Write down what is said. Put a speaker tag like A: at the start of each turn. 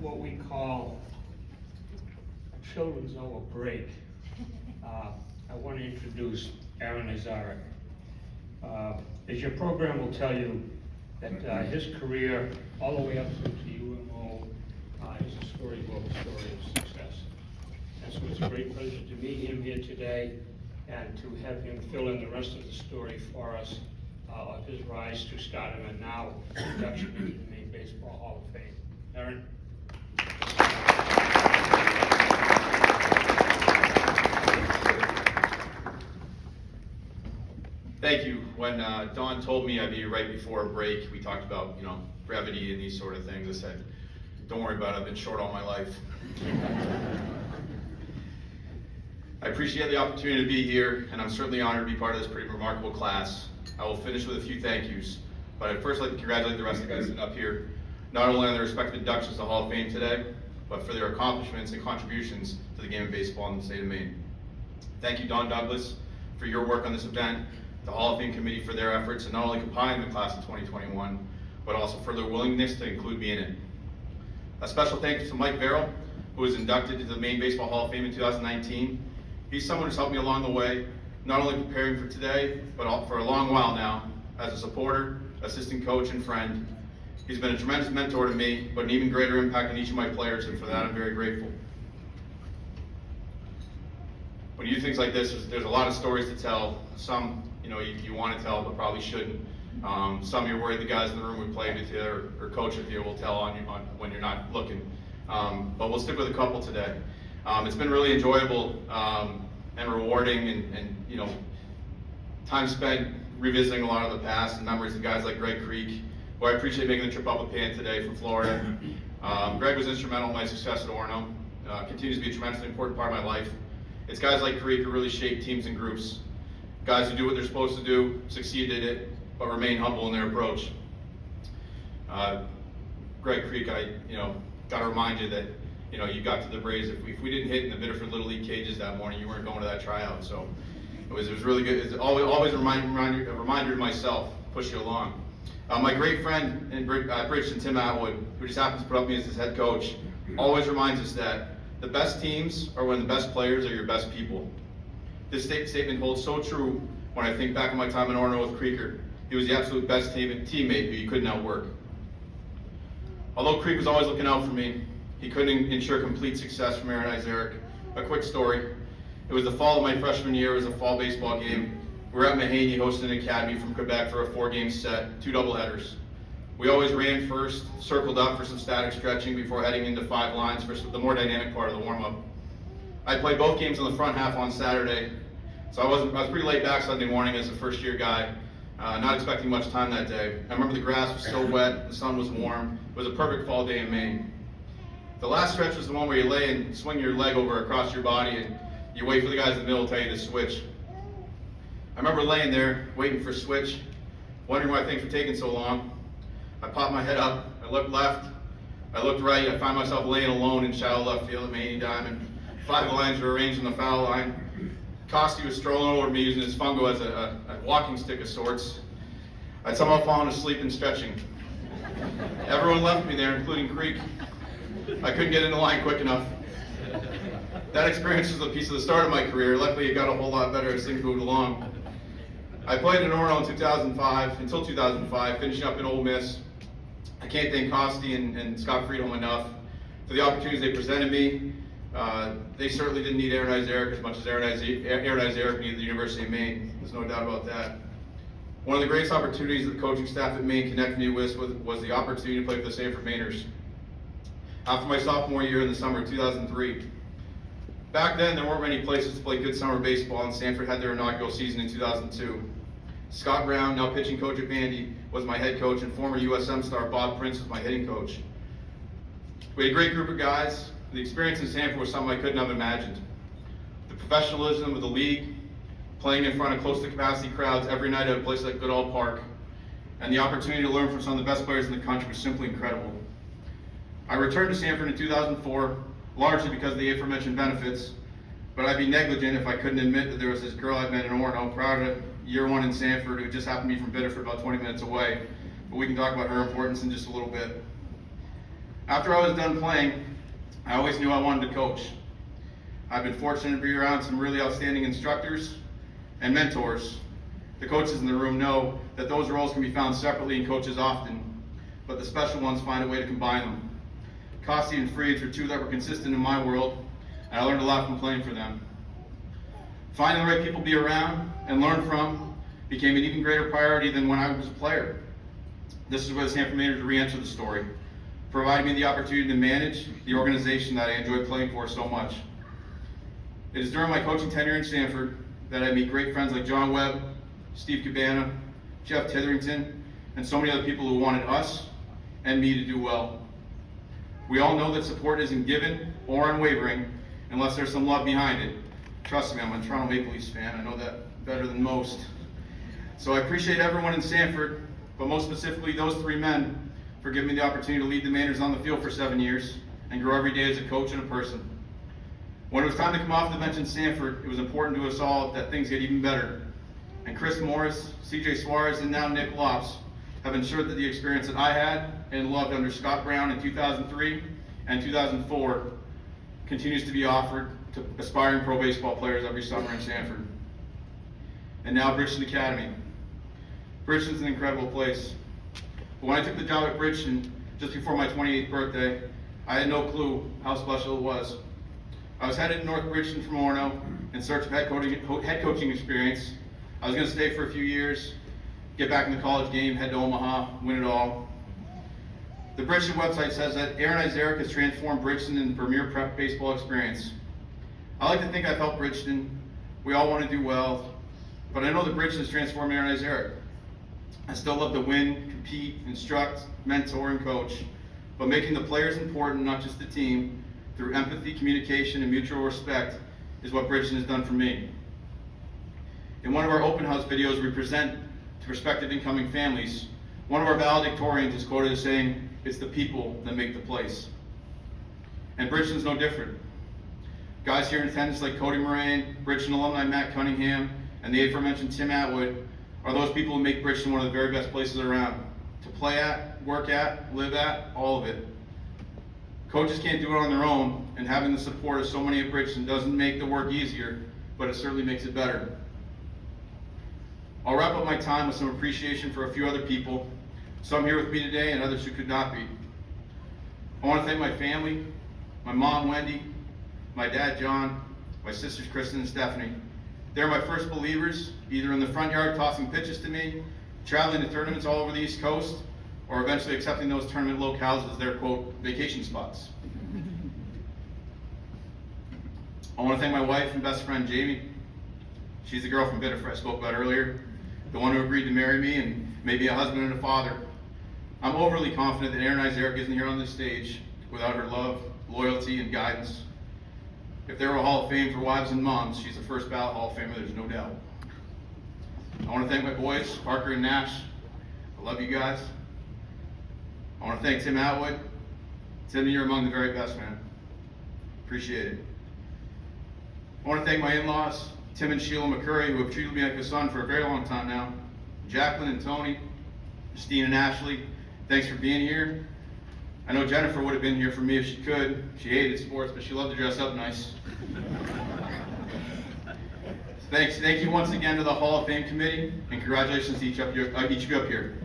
A: what we call a children's hour break, I want to introduce Aaron Azaric. As your program will tell you, that his career, all the way up through to UMO, is a story of success. And so it's a great pleasure to meet him here today and to have him fill in the rest of the story for us of his rise to stardom and now induction into the Maine Baseball Hall of Fame. Aaron?
B: Thank you. When Dawn told me I'd be right before a break, we talked about, brevity and these sort of things. I said, don't worry about it, I've been short all my life. I appreciate the opportunity to be here, and I'm certainly honored to be part of this pretty remarkable class. I will finish with a few thank yous, but I'd first like to congratulate the rest of the guys sitting up here, not only on their respective inductions to the Hall of Fame today, but for their accomplishments and contributions to the game of baseball in the state of Maine. Thank you, Don Douglas, for your work on this event, the Hall of Fame Committee for their efforts in not only compiling the class of 2021, but also for their willingness to include me in it. A special thank you to Mike Verrill, who was inducted into the Maine Baseball Hall of Fame in 2019. He's someone who's helped me along the way, not only preparing for today, but for a long while now, as a supporter, assistant coach, and friend. He's been a tremendous mentor to me, but an even greater impact on each of my players, and for that I'm very grateful. When you do things like this, there's a lot of stories to tell. Some, you want to tell, but probably shouldn't. Some you're worried the guys in the room who played with you or coach with you will tell on when you're not looking. But we'll stick with a couple today. It's been really enjoyable and rewarding, and time spent revisiting a lot of the past and memories of guys like Greg Creek, who I appreciate making the trip up with Pan today from Florida. Greg was instrumental in my success at Orono. Continues to be a tremendously important part of my life. It's guys like Creek who really shape teams and groups. Guys who do what they're supposed to do, succeed at it, but remain humble in their approach. Greg Creek, got to remind you that you got to the Braves. If we didn't hit in the Biddeford Little League cages that morning, you weren't going to that tryout. So it was really good. It's always a reminder to myself, push you along. My great friend in Bridgeton, Tim Atwood, who just happens to put up me as his head coach, always reminds us that the best teams are when the best players are your best people. This statement holds so true when I think back on my time in Orono with Creeker. He was the absolute best teammate who you couldn't outwork. Although Creek was always looking out for me, he couldn't ensure complete success from Aaron Izaric. A quick story. It was the fall of my freshman year. It was a fall baseball game. We were at Maine hosting an academy from Quebec for a 4-game set, 2 doubleheaders. We always ran first, circled up for some static stretching before heading into 5 lines for the more dynamic part of the warm-up. I played both games in the front half on Saturday, so I was pretty laid back Sunday morning as a first-year guy, not expecting much time that day. I remember the grass was still wet, the sun was warm. It was a perfect fall day in Maine. The last stretch was the one where you lay and swing your leg over across your body and you wait for the guys in the middle to tell you to switch. I remember laying there, waiting for a switch, wondering why things were taking so long. I popped my head up, I looked left, I looked right, I found myself laying alone in shallow left field at Maine Diamond. 5 lines were arranged on the foul line. Costi was strolling over me using his fungo as a walking stick of sorts. I'd somehow fallen asleep and stretching. Everyone left me there, including Creek. I couldn't get in the line quick enough. That experience was a piece of the start of my career. Luckily, it got a whole lot better as things moved along. I played in Orono until 2005, finishing up in Ole Miss. I can't thank Costi and Scott Friedholm enough for the opportunities they presented me. They certainly didn't need Aaron Izaric as much as Aaron Izaric needed the University of Maine. There's no doubt about that. One of the greatest opportunities that the coaching staff at Maine connected me with was the opportunity to play for the Sanford Mainers. After my sophomore year in the summer of 2003. Back then, there weren't many places to play good summer baseball, and Sanford had their inaugural season in 2002. Scott Brown, now pitching coach at Bandy, was my head coach, and former USM star Bob Prince was my hitting coach. We had a great group of guys. The experience in Sanford was something I couldn't have imagined. The professionalism of the league, playing in front of close to capacity crowds every night at a place like Goodall Park, and the opportunity to learn from some of the best players in the country was simply incredible. I returned to Sanford in 2004, largely because of the aforementioned benefits, but I'd be negligent if I couldn't admit that there was this girl I met in Orono prior to year 1 in Sanford who just happened to be from Biddeford, about 20 minutes away, but we can talk about her importance in just a little bit. After I was done playing, I always knew I wanted to coach. I've been fortunate to be around some really outstanding instructors and mentors. The coaches in the room know that those roles can be found separately in coaches often, but the special ones find a way to combine them. Costi and Friedge were two that were consistent in my world, and I learned a lot from playing for them. Finding the right people to be around and learn from became an even greater priority than when I was a player. This is where the Sanford Mainers re-enter the story, providing me the opportunity to manage the organization that I enjoyed playing for so much. It is during my coaching tenure in Sanford that I meet great friends like John Webb, Steve Cabana, Jeff Titherington, and so many other people who wanted us and me to do well. We all know that support isn't given or unwavering unless there's some love behind it. Trust me, I'm a Toronto Maple Leafs fan. I know that better than most. So I appreciate everyone in Sanford, but most specifically those three men, for giving me the opportunity to lead the Mainers on the field for 7 years and grow every day as a coach and a person. When it was time to come off the bench in Sanford, it was important to us all that things get even better. And Chris Morris, CJ Suarez, and now Nick Lops have ensured that the experience that I had and loved under Scott Brown in 2003 and 2004 continues to be offered to aspiring pro baseball players every summer in Sanford. And now Bridgeton Academy. Bridgeton's an incredible place. But when I took the job at Bridgeton just before my 28th birthday, I had no clue how special it was. I was headed to North Bridgeton from Orono in search of head coaching experience. I was going to stay for a few years, get back in the college game, head to Omaha, win it all. The Bridgeton website says that Aaron Isaac has transformed Bridgeton into the premier prep baseball experience. I like to think I've helped Bridgeton. We all want to do well, but I know that Bridgeton has transformed Aaron Isaac. I still love to win, compete, instruct, mentor, and coach, but making the players important, not just the team, through empathy, communication, and mutual respect is what Bridgeton has done for me. In one of our open house videos we present to prospective incoming families, one of our valedictorians is quoted as saying, "It's the people that make the place." And Bridgeton's no different. Guys here in attendance like Cody Moraine, Bridgeton alumni Matt Cunningham, and the aforementioned Tim Atwood are those people who make Bridgeton one of the very best places around, to play at, work at, live at, all of it. Coaches can't do it on their own, and having the support of so many at Bridgeton doesn't make the work easier, but it certainly makes it better. I'll wrap up my time with some appreciation for a few other people, some here with me today and others who could not be. I want to thank my family, my mom Wendy, my dad John, my sisters Kristen and Stephanie. They're my first believers, either in the front yard tossing pitches to me, traveling to tournaments all over the East Coast, or eventually accepting those tournament locales as their, quote, vacation spots. I want to thank my wife and best friend Jamie. She's the girl from Biddeford I spoke about earlier, the one who agreed to marry me and made me a husband and a father. I'm overly confident that Aaron Isaac isn't here on this stage without her love, loyalty, and guidance. If there were a Hall of Fame for wives and moms, she's the first ballot Hall of Famer, there's no doubt. I want to thank my boys, Parker and Nash. I love you guys. I want to thank Tim Atwood. Tim, you're among the very best, man. Appreciate it. I want to thank my in-laws, Tim and Sheila McCurry, who have treated me like a son for a very long time now. Jacqueline and Tony, Christine and Ashley, thanks for being here. I know Jennifer would have been here for me if she could. She hated sports, but she loved to dress up nice. Thank you once again to the Hall of Fame committee, and congratulations to each of you up here.